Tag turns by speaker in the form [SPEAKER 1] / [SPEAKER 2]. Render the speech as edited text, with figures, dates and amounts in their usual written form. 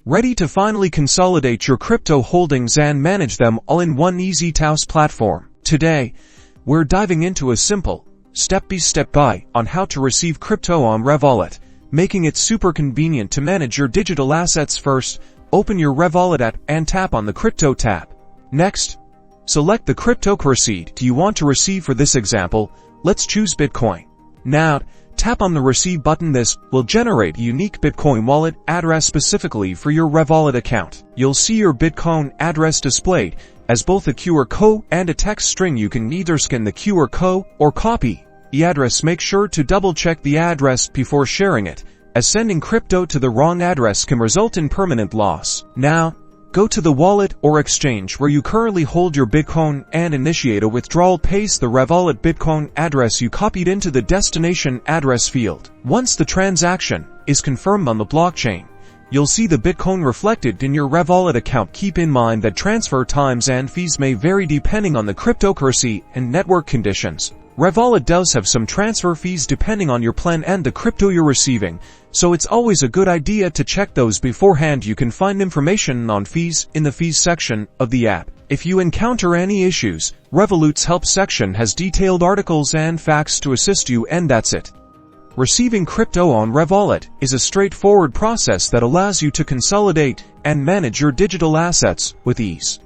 [SPEAKER 1] Ready to finally consolidate your crypto holdings and manage them all in one easy TOS platform. Today, we're diving into a simple, step-by-step guide on how to receive crypto on Revolut, making it super convenient to manage your digital assets. First, open your Revolut app and tap on the Crypto tab. Next, select the cryptocurrency you want to receive. For this example, let's choose Bitcoin. Now, tap on the Receive button. This will generate a unique Bitcoin wallet address specifically for your Revolut account. You'll see your Bitcoin address displayed as both a QR code and a text string. You can either scan the QR code or copy the address. Make sure to double-check the address before sharing it, as sending crypto to the wrong address can result in permanent loss. Now, go to the wallet or exchange where you currently hold your Bitcoin and initiate a withdrawal. Paste the Revolut Bitcoin address you copied into the destination address field. Once the transaction is confirmed on the blockchain, you'll see the Bitcoin reflected in your Revolut account. Keep in mind that transfer times and fees may vary depending on the cryptocurrency and network conditions. Revolut does have some transfer fees depending on your plan and the crypto you're receiving, so it's always a good idea to check those beforehand. You can find information on fees in the fees section of the app. If you encounter any issues, Revolut's help section has detailed articles and facts to assist you, and that's it. Receiving crypto on Revolut is a straightforward process that allows you to consolidate and manage your digital assets with ease.